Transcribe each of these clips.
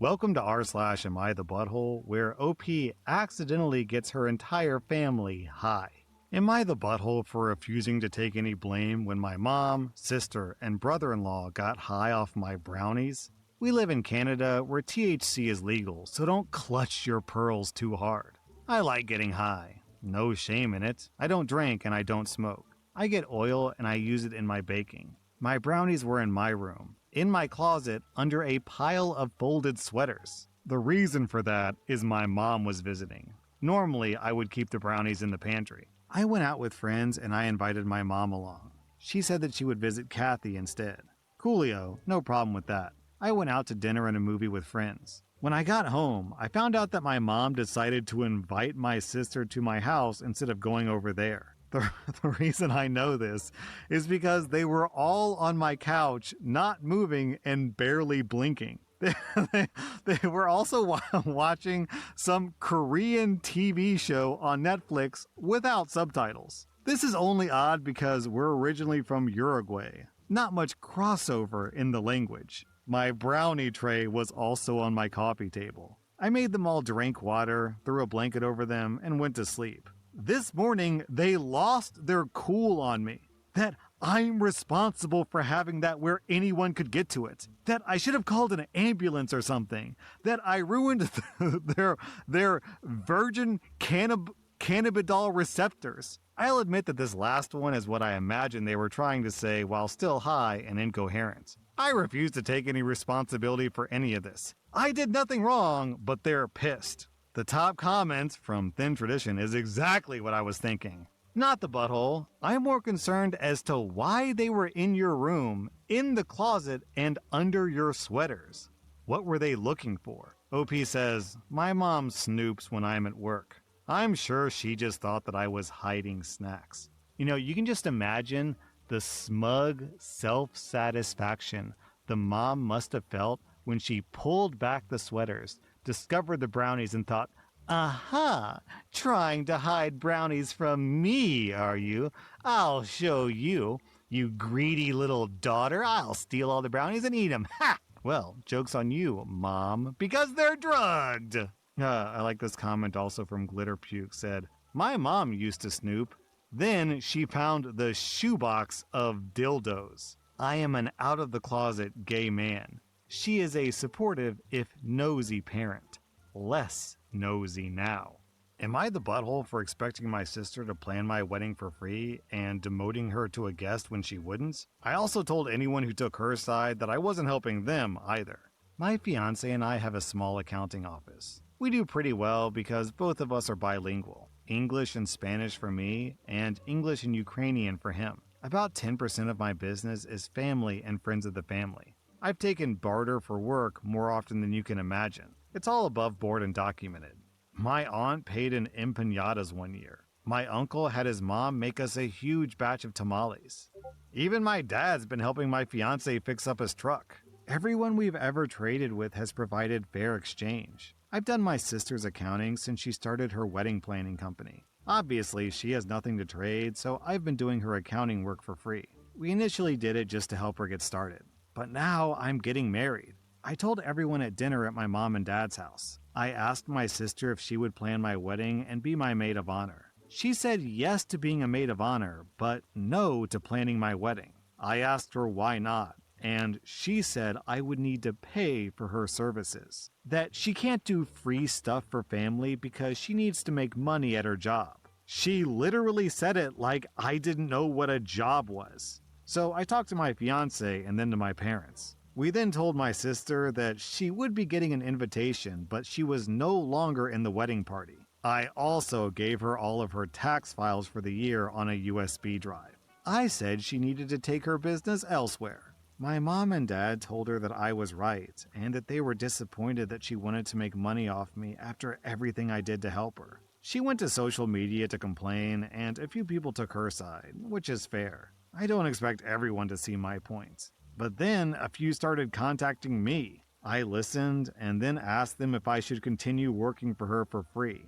Welcome to r/Am I the Butthole, where OP accidentally gets her entire family high. Am I the butthole for refusing to take any blame when my mom, sister, and brother-in-law got high off my brownies? We live in Canada where THC is legal, so don't clutch your pearls too hard. I like getting high. No shame in it. I don't drink and I don't smoke. I get oil and I use it in my baking. My brownies were in my room, in my closet, under a pile of folded sweaters. The reason for that is my mom was visiting. Normally, I would keep the brownies in the pantry. I went out with friends and I invited my mom along. She said that she would visit Kathy instead. Coolio, no problem with that. I went out to dinner and a movie with friends. When I got home, I found out that my mom decided to invite my sister to my house instead of going over there. The reason I know this is because they were all on my couch, not moving and barely blinking. They were also watching some Korean TV show on Netflix without subtitles. This is only odd because we're originally from Uruguay. Not much crossover in the language. My brownie tray was also on my coffee table. I made them all drink water, threw a blanket over them, and went to sleep. This morning, they lost their cool on me. That I'm responsible for having that where anyone could get to it. That I should have called an ambulance or something. That I ruined their virgin cannabidol receptors. I'll admit that this last one is what I imagine they were trying to say while still high and incoherent. I refuse to take any responsibility for any of this. I did nothing wrong, but they're pissed. The top comment from Thin Tradition is exactly what I was thinking. Not the butthole. I'm more concerned as to why they were in your room, in the closet, and under your sweaters. What were they looking for? OP says, my mom snoops when I'm at work. I'm sure she just thought that I was hiding snacks. You know, you can just imagine the smug self-satisfaction the mom must have felt when she pulled back the sweaters, discovered the brownies, and thought, aha, trying to hide brownies from me, are you? I'll show you, you greedy little daughter. I'll steal all the brownies and eat them. Ha! Well, joke's on you, Mom, because they're drugged. I like this comment also from Glitter Puke, said, my mom used to snoop. Then she found the shoebox of dildos. I am an out-of-the-closet gay man. She is a supportive, if nosy parent. Less nosy now. Am I the butthole for expecting my sister to plan my wedding for free and demoting her to a guest when she wouldn't? I also told anyone who took her side that I wasn't helping them either. My fiance and I have a small accounting office. We do pretty well because both of us are bilingual. English and Spanish for me, and English and Ukrainian for him. About 10% of my business is family and friends of the family. I've taken barter for work more often than you can imagine. It's all above board and documented. My aunt paid in empanadas one year. My uncle had his mom make us a huge batch of tamales. Even my dad's been helping my fiance fix up his truck. Everyone we've ever traded with has provided fair exchange. I've done my sister's accounting since she started her wedding planning company. Obviously, she has nothing to trade, so I've been doing her accounting work for free. We initially did it just to help her get started. But now I'm getting married. I told everyone at dinner at my mom and dad's house. I asked my sister if she would plan my wedding and be my maid of honor. She said yes to being a maid of honor, but no to planning my wedding. I asked her why not, and she said I would need to pay for her services. That she can't do free stuff for family because she needs to make money at her job. She literally said it like I didn't know what a job was. So I talked to my fiance and then to my parents. We then told my sister that she would be getting an invitation, but she was no longer in the wedding party. I also gave her all of her tax files for the year on a USB drive. I said she needed to take her business elsewhere. My mom and dad told her that I was right, and that they were disappointed that she wanted to make money off me after everything I did to help her. She went to social media to complain, and a few people took her side, which is fair. I don't expect everyone to see my points. But then a few started contacting me. I listened and then asked them if I should continue working for her for free.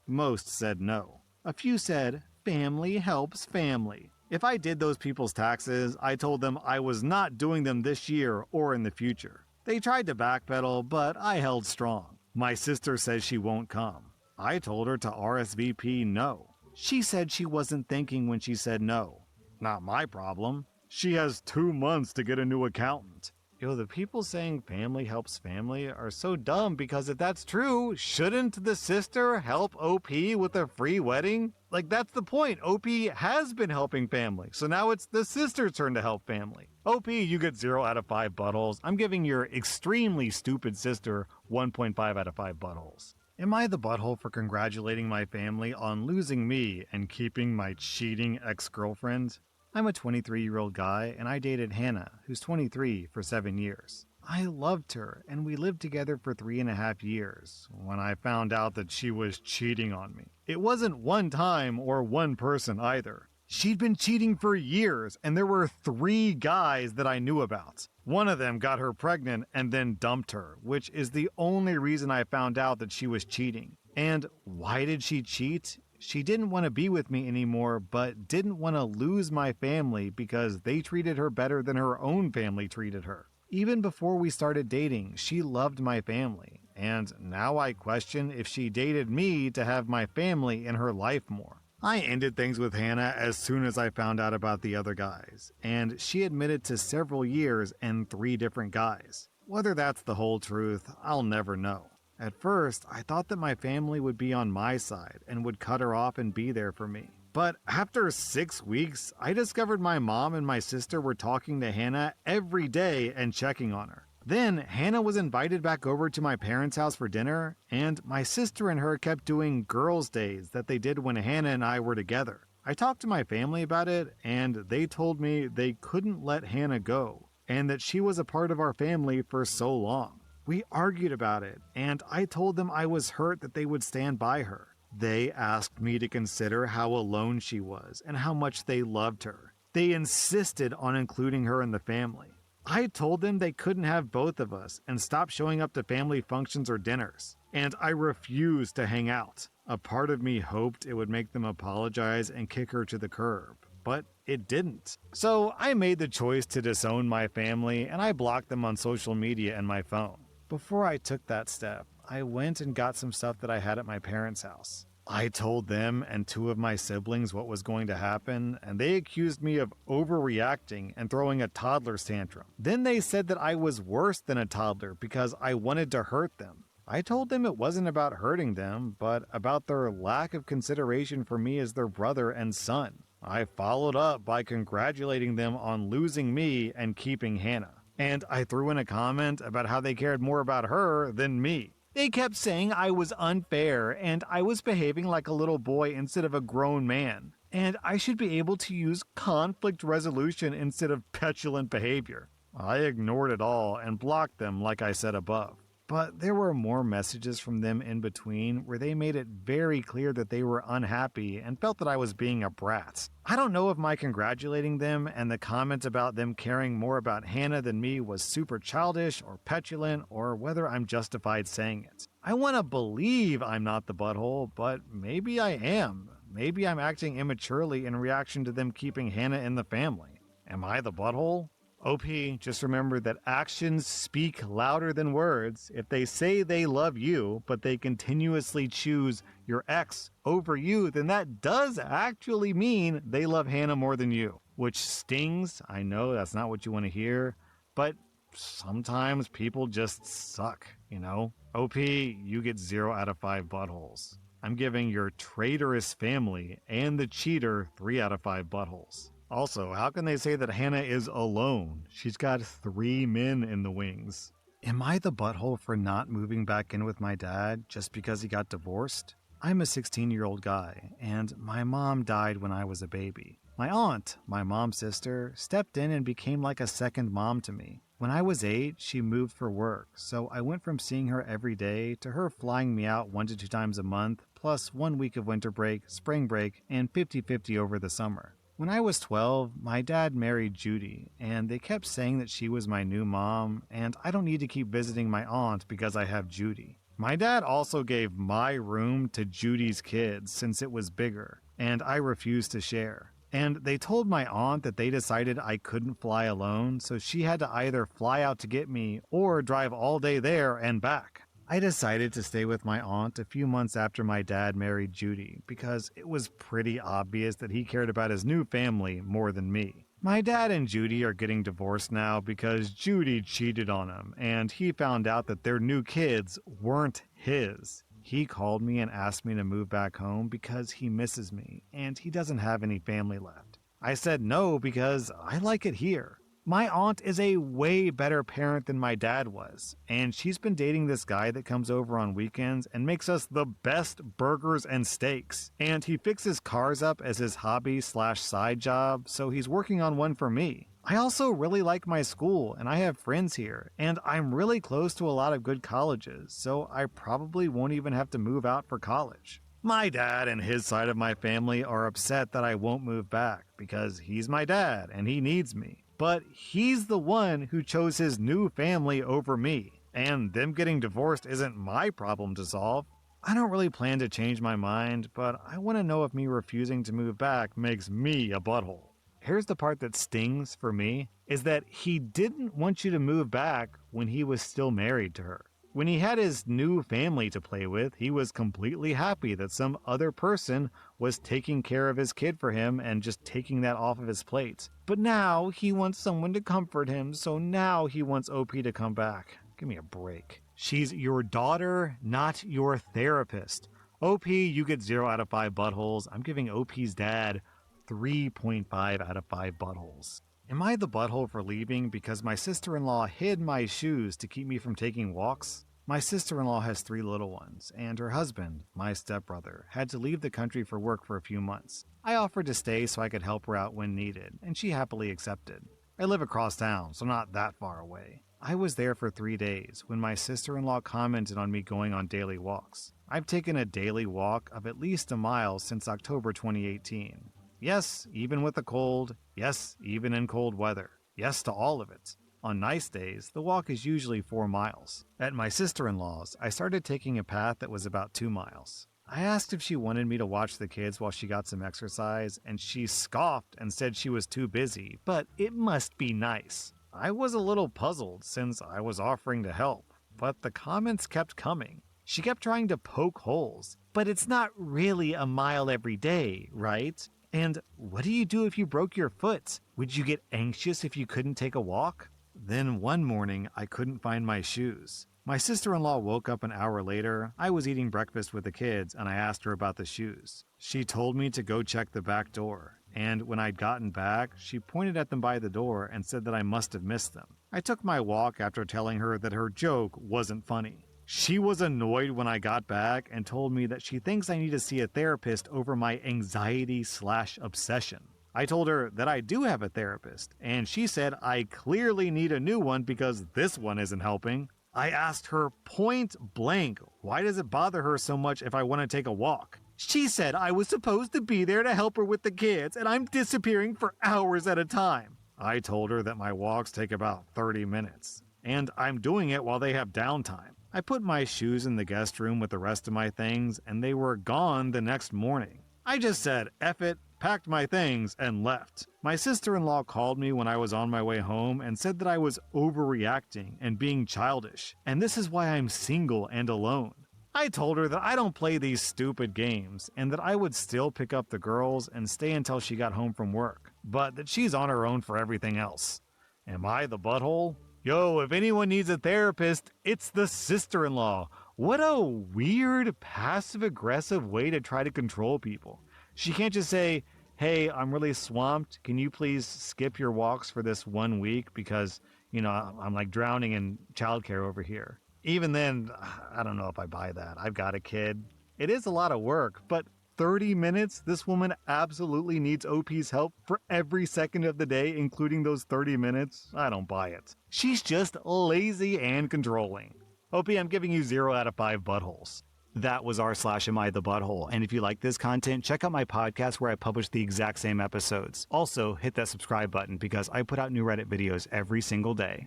Most said no. A few said, family helps family. If I did those people's taxes, I told them I was not doing them this year or in the future. They tried to backpedal, but I held strong. My sister says she won't come. I told her to RSVP no. She said she wasn't thinking when she said no. Not my problem. She has 2 months to get a new accountant. Yo, the people saying family helps family are so dumb, because if that's true, shouldn't the sister help OP with a free wedding? Like, that's the point. OP has been helping family, so now it's the sister's turn to help family. OP, you get 0 out of 5 buttholes. I'm giving your extremely stupid sister 1.5 out of 5 buttholes. Am I the butthole for congratulating my family on losing me and keeping my cheating ex-girlfriend? I'm a 23-year-old guy, and I dated Hannah, who's 23, for 7 years. I loved her, and we lived together for 3.5 years, when I found out that she was cheating on me. It wasn't one time or one person either. She'd been cheating for years, and there were 3 guys that I knew about. One of them got her pregnant and then dumped her, which is the only reason I found out that she was cheating. And why did she cheat? She didn't want to be with me anymore, but didn't want to lose my family because they treated her better than her own family treated her. Even before we started dating, she loved my family, and now I question if she dated me to have my family in her life more. I ended things with Hannah as soon as I found out about the other guys, and she admitted to several years and 3 different guys. Whether that's the whole truth, I'll never know. At first, I thought that my family would be on my side and would cut her off and be there for me. But after 6 weeks, I discovered my mom and my sister were talking to Hannah every day and checking on her. Then, Hannah was invited back over to my parents' house for dinner, and my sister and her kept doing girls' days that they did when Hannah and I were together. I talked to my family about it, and they told me they couldn't let Hannah go, and that she was a part of our family for so long. We argued about it, and I told them I was hurt that they would stand by her. They asked me to consider how alone she was and how much they loved her. They insisted on including her in the family. I told them they couldn't have both of us and stop showing up to family functions or dinners. And I refused to hang out. A part of me hoped it would make them apologize and kick her to the curb, but it didn't. So I made the choice to disown my family, and I blocked them on social media and my phone. Before I took that step, I went and got some stuff that I had at my parents' house. I told them and 2 of my siblings what was going to happen, and they accused me of overreacting and throwing a toddler's tantrum. Then they said that I was worse than a toddler because I wanted to hurt them. I told them it wasn't about hurting them, but about their lack of consideration for me as their brother and son. I followed up by congratulating them on losing me and keeping Hannah. And I threw in a comment about how they cared more about her than me. They kept saying I was unfair and I was behaving like a little boy instead of a grown man, and I should be able to use conflict resolution instead of petulant behavior. I ignored it all and blocked them like I said above. But there were more messages from them in between where they made it very clear that they were unhappy and felt that I was being a brat. I don't know if my congratulating them and the comment about them caring more about Hannah than me was super childish or petulant, or whether I'm justified saying it. I want to believe I'm not the butthole, but maybe I am. Maybe I'm acting immaturely in reaction to them keeping Hannah in the family. Am I the butthole? OP, just remember that actions speak louder than words. If they say they love you, but they continuously choose your ex over you, then that does actually mean they love Hannah more than you. Which stings. I know that's not what you want to hear, but sometimes people just suck, you know? OP, you get 0 out of 5 buttholes. I'm giving your traitorous family and the cheater 3 out of 5 buttholes. Also, how can they say that Hannah is alone? She's got 3 men in the wings. Am I the butthole for not moving back in with my dad just because he got divorced? I'm a 16-year-old guy, and my mom died when I was a baby. My aunt, my mom's sister, stepped in and became like a second mom to me. When I was 8, she moved for work, so I went from seeing her every day to her flying me out 1 to 2 times a month, plus 1 week of winter break, spring break, and 50-50 over the summer. When I was 12, my dad married Judy, and they kept saying that she was my new mom, and I don't need to keep visiting my aunt because I have Judy. My dad also gave my room to Judy's kids since it was bigger, and I refused to share. And they told my aunt that they decided I couldn't fly alone, so she had to either fly out to get me or drive all day there and back. I decided to stay with my aunt a few months after my dad married Judy because it was pretty obvious that he cared about his new family more than me. My dad and Judy are getting divorced now because Judy cheated on him and he found out that their new kids weren't his. He called me and asked me to move back home because he misses me and he doesn't have any family left. I said no because I like it here. My aunt is a way better parent than my dad was, and she's been dating this guy that comes over on weekends and makes us the best burgers and steaks. And he fixes cars up as his hobby/side job, so he's working on one for me. I also really like my school, and I have friends here, and I'm really close to a lot of good colleges, so I probably won't even have to move out for college. My dad and his side of my family are upset that I won't move back because he's my dad and he needs me. But he's the one who chose his new family over me, and them getting divorced isn't my problem to solve. I don't really plan to change my mind, but I want to know if me refusing to move back makes me a butthole. Here's the part that stings for me, is that he didn't want you to move back when he was still married to her. When he had his new family to play with, he was completely happy that some other person was taking care of his kid for him and just taking that off of his plate. But now he wants someone to comfort him, so now he wants OP to come back. Give me a break. She's your daughter, not your therapist. OP, you get 0 out of 5 buttholes. I'm giving OP's dad 3.5 out of 5 buttholes. Am I the butthole for leaving because my sister-in-law hid my shoes to keep me from taking walks? My sister-in-law has 3 little ones, and her husband, my stepbrother, had to leave the country for work for a few months. I offered to stay so I could help her out when needed, and she happily accepted. I live across town, so not that far away. I was there for 3 days when my sister-in-law commented on me going on daily walks. I've taken a daily walk of at least a mile since October 2018. Yes, even with the cold. Yes, even in cold weather. Yes to all of it. On nice days, the walk is usually 4 miles. At my sister-in-law's, I started taking a path that was about 2 miles. I asked if she wanted me to watch the kids while she got some exercise, and she scoffed and said she was too busy, but it must be nice. I was a little puzzled since I was offering to help, but the comments kept coming. She kept trying to poke holes. But it's not really a mile every day, right? And what do you do if you broke your foot? Would you get anxious if you couldn't take a walk? Then one morning, I couldn't find my shoes. My sister-in-law woke up an hour later. I was eating breakfast with the kids, and I asked her about the shoes. She told me to go check the back door, and when I'd gotten back, she pointed at them by the door and said that I must have missed them. I took my walk after telling her that her joke wasn't funny. She was annoyed when I got back and told me that she thinks I need to see a therapist over my anxiety/obsession. I told her that I do have a therapist, and she said I clearly need a new one because this one isn't helping. I asked her point blank, why does it bother her so much if I want to take a walk? She said I was supposed to be there to help her with the kids, and I'm disappearing for hours at a time. I told her that my walks take about 30 minutes, and I'm doing it while they have downtime. I put my shoes in the guest room with the rest of my things, and they were gone the next morning. I just said, F it, packed my things, and left. My sister-in-law called me when I was on my way home and said that I was overreacting and being childish, and this is why I'm single and alone. I told her that I don't play these stupid games, and that I would still pick up the girls and stay until she got home from work, but that she's on her own for everything else. Am I the butthole? Yo, if anyone needs a therapist, it's the sister-in-law. What a weird, passive-aggressive way to try to control people. She can't just say, hey, I'm really swamped. Can you please skip your walks for this 1 week because, I'm like drowning in childcare over here. Even then, I don't know if I buy that. I've got a kid. It is a lot of work, but 30 minutes? This woman absolutely needs OP's help for every second of the day, including those 30 minutes? I don't buy it. She's just lazy and controlling. OP, I'm giving you 0 out of 5 buttholes. That was r/Am I the Butthole. And if you like this content, check out my podcast where I publish the exact same episodes. Also, hit that subscribe button because I put out new Reddit videos every single day.